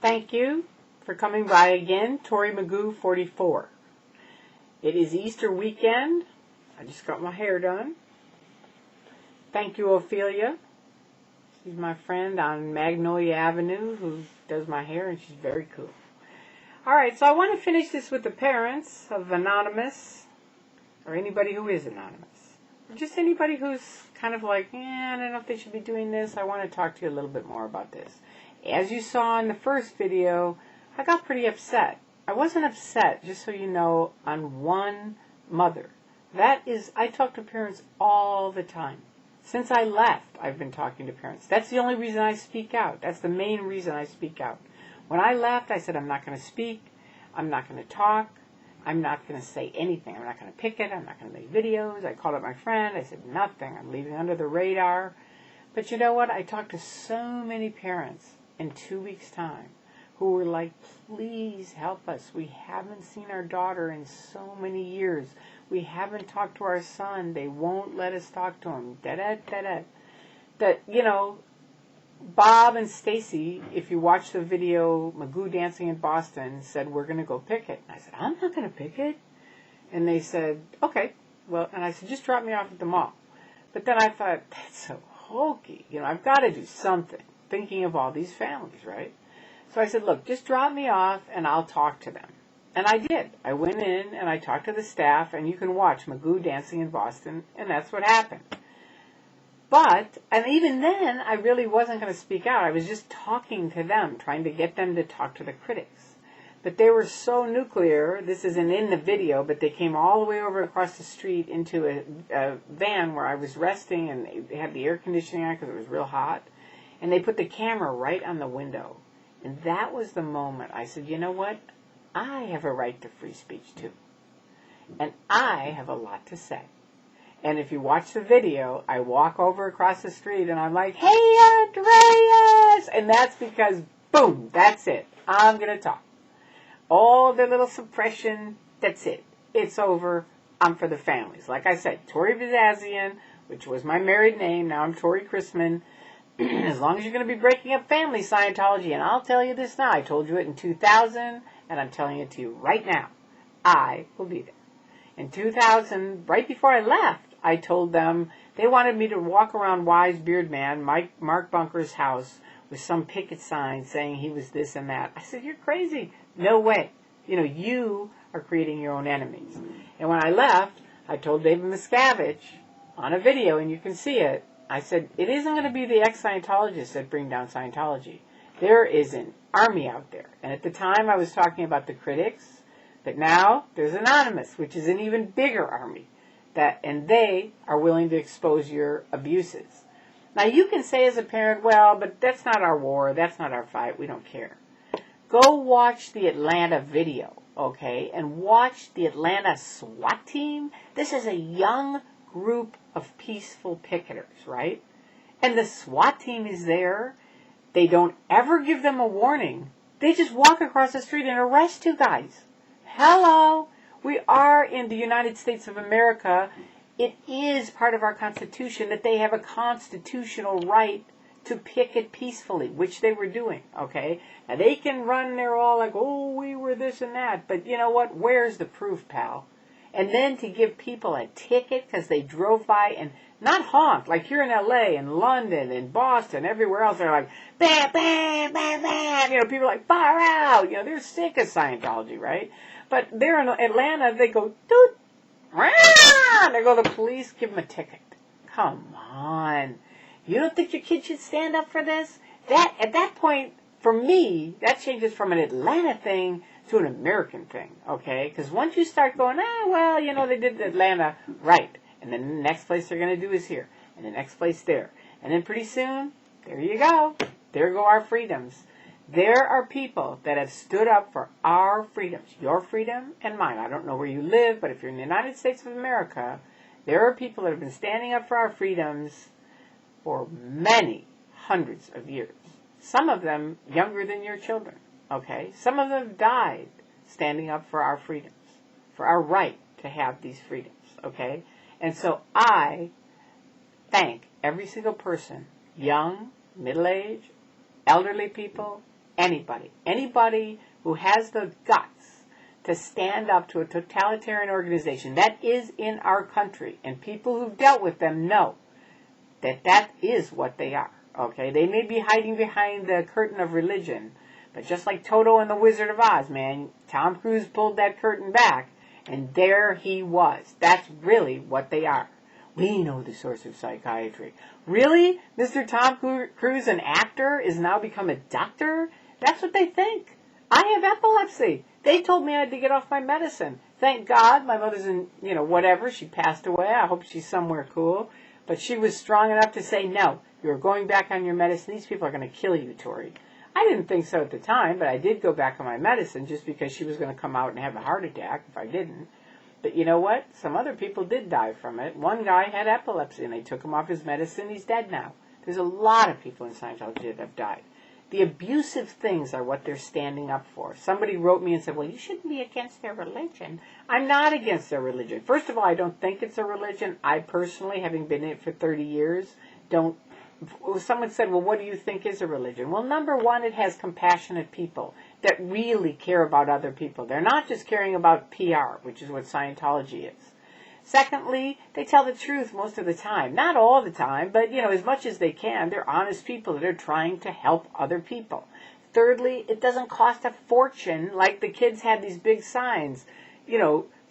Thank you for coming by again, Tory Magoo 44. It is Easter weekend. I just got my hair done. Thank you, Ophelia. She's my friend on Magnolia Avenue who does my hair, and she's very cool. All right, so I want to finish this with the parents of Anonymous, or anybody who is anonymous, or just anybody who's kind of like, I don't know if they should be doing this. I want to talk to you a little bit more about this. As you saw in the first video, I got pretty upset. I wasn't upset, just so you know, on one mother. That is, I talk to parents all the time. Since I left, I've been talking to parents. That's the only reason I speak out. That's the main reason I speak out. When I left, I said, I'm not going to speak. I'm not going to talk. I'm not going to say anything. I'm not going to picket. I'm not going to make videos. I called up my friend. I said, nothing. I'm leaving under the radar. But you know what? I talked to so many parents in 2 weeks' time who were like, please help us. We haven't seen our daughter in so many years. We haven't talked to our son. They won't let us talk to him. Da-da-da-da. That, you know, Bob and Stacy, if you watch the video, Magoo Dancing in Boston, said, we're going to go picket. And I said, I'm not going to picket. And they said, okay. Well, and I said, just drop me off at the mall. But then I thought, that's so hokey. You know, I've got to do something. Thinking of all these families, right? So I said, look, just drop me off and I'll talk to them. And I did. I went in and I talked to the staff, and you can watch Magoo Dancing in Boston, and that's what happened. But, and even then, I really wasn't going to speak out. I was just talking to them, trying to get them to talk to the critics. But they were so nuclear, this isn't in the video, but they came all the way over across the street into a van where I was resting, and they had the air conditioning on because it was real hot. And they put the camera right on the window. And that was the moment I said, you know what? I have a right to free speech too. And I have a lot to say. And if you watch the video, I walk over across the street and I'm like, hey, Andreas! And that's because, boom, that's it. I'm going to talk. All the little suppression, that's it. It's over. I'm for the families. Like I said, Tory Vizazian, which was my married name. Now I'm Tory Chrisman. As long as you're going to be breaking up family Scientology, and I'll tell you this now, I told you it in 2000, and I'm telling it to you right now, I will be there. In 2000, right before I left, I told them they wanted me to walk around Wise Beard Man, Mark Bunker's house, with some picket sign saying he was this and that. I said, you're crazy. No way. You know, you are creating your own enemies. And when I left, I told David Miscavige on a video, and you can see it, I said, it isn't going to be the ex-Scientologists that bring down Scientology. There is an army out there. And at the time, I was talking about the critics, but now there's Anonymous, which is an even bigger army. And they are willing to expose your abuses. Now, you can say as a parent, well, but that's not our war. That's not our fight. We don't care. Go watch the Atlanta video, okay, and watch the Atlanta SWAT team. This is a young group of peaceful picketers, right? And the SWAT team is there. They don't ever give them a warning. They just walk across the street and arrest you guys. Hello. We are in the United States of America. It is part of our Constitution that they have a constitutional right to picket peacefully, which they were doing, okay? Now, they can run there all like, oh, we were this and that. But you know what? Where's the proof, pal? And then to give people a ticket because they drove by and not honk, like here in L.A. and London and Boston, everywhere else, they're like, bam, bam, bam, bam. You know, people are like, far out. You know, they're sick of Scientology, right? But there in Atlanta, they go, doot, rah! There go the police, give them a ticket. Come on. You don't think your kid should stand up for this? That, at that point, for me, that changes from an Atlanta thing to an American thing, okay? Because once you start going, well, you know, they did Atlanta, right. And then the next place they're going to do is here. And the next place there. And then pretty soon, there you go. There go our freedoms. There are people that have stood up for our freedoms. Your freedom and mine. I don't know where you live, but if you're in the United States of America, there are people that have been standing up for our freedoms for many hundreds of years. Some of them younger than your children. Okay? Some of them died standing up for our freedoms, for our right to have these freedoms. Okay? And so I thank every single person, young, middle-aged, elderly people, anybody. Anybody who has the guts to stand up to a totalitarian organization that is in our country, and people who've dealt with them know that that is what they are. Okay, they may be hiding behind the curtain of religion, but just like Toto and the Wizard of Oz, man, Tom Cruise pulled that curtain back, and there he was. That's really what they are. We know the source of psychiatry. Really? Mr. Tom Cruise, an actor, is now become a doctor? That's what they think. I have epilepsy. They told me I had to get off my medicine. Thank God my mother's in, whatever. She passed away. I hope she's somewhere cool. But she was strong enough to say, no, you're going back on your medicine. These people are going to kill you, Tory. I didn't think so at the time, but I did go back on my medicine just because she was going to come out and have a heart attack if I didn't. But you know what? Some other people did die from it. One guy had epilepsy, and they took him off his medicine. He's dead now. There's a lot of people in Scientology that have died. The abusive things are what they're standing up for. Somebody wrote me and said, well, you shouldn't be against their religion. I'm not against their religion. First of all, I don't think it's a religion. I personally, having been in it for 30 years, don't. Someone said, well, what do you think is a religion? Well, number one, it has compassionate people that really care about other people. They're not just caring about PR, which is what Scientology is. Secondly, they tell the truth most of the time. Not all the time, but, as much as they can. They're honest people that are trying to help other people. Thirdly, it doesn't cost a fortune like the kids had these big signs.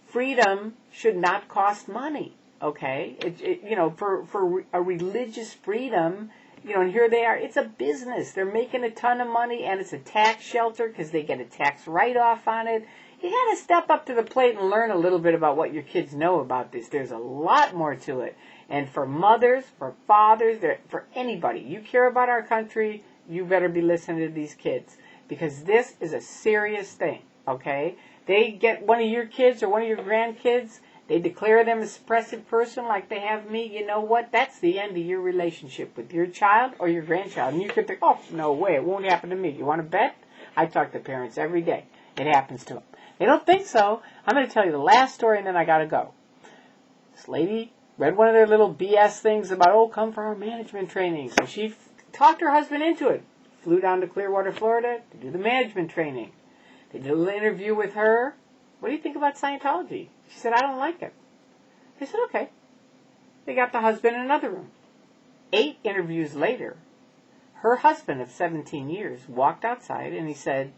Freedom should not cost money. Okay, for a religious freedom, and here they are. It's a business. They're making a ton of money, and it's a tax shelter because they get a tax write-off on it. You got to step up to the plate and learn a little bit about what your kids know about this. There's a lot more to it. And for mothers, for fathers, for anybody, you care about our country, you better be listening to these kids because this is a serious thing, okay? They get one of your kids or one of your grandkids, they declare them a suppressive person like they have me. You know what? That's the end of your relationship with your child or your grandchild. And you could think, oh, no way, it won't happen to me. You want to bet? I talk to parents every day. It happens to them. They don't think so. I'm going to tell you the last story and then I got to go. This lady read one of their little BS things about, come for our management training. So she talked her husband into it. Flew down to Clearwater, Florida to do the management training. They did a little interview with her. What do you think about Scientology? She said, I don't like it. They said, okay. They got the husband in another room. 8 interviews later, her husband of 17 years walked outside and he said,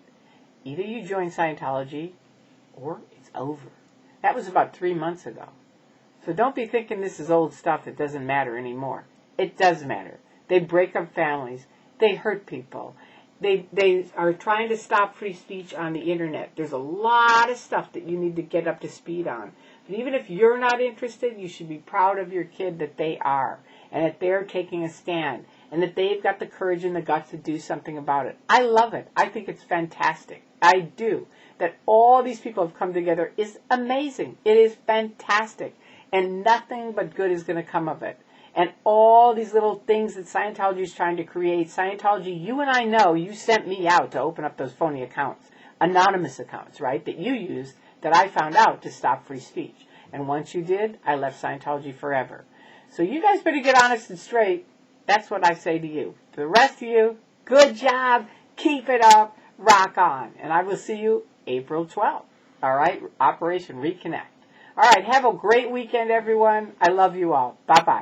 either you join Scientology or it's over. That was about 3 months ago. So don't be thinking this is old stuff that doesn't matter anymore. It does matter. They break up families. They hurt people. They are trying to stop free speech on the internet. There's a lot of stuff that you need to get up to speed on. But even if you're not interested, you should be proud of your kid that they are, and that they're taking a stand, and that they've got the courage and the guts to do something about it. I love it. I think it's fantastic. I do. That all these people have come together is amazing. It is fantastic. And nothing but good is going to come of it. And all these little things that Scientology is trying to create, Scientology, you and I know, you sent me out to open up those phony accounts, anonymous accounts, right, that you used, that I found out to stop free speech. And once you did, I left Scientology forever. So you guys better get honest and straight. That's what I say to you. To the rest of you, good job, keep it up, rock on. And I will see you April 12th. All right, Operation Reconnect. All right, have a great weekend, everyone. I love you all. Bye-bye.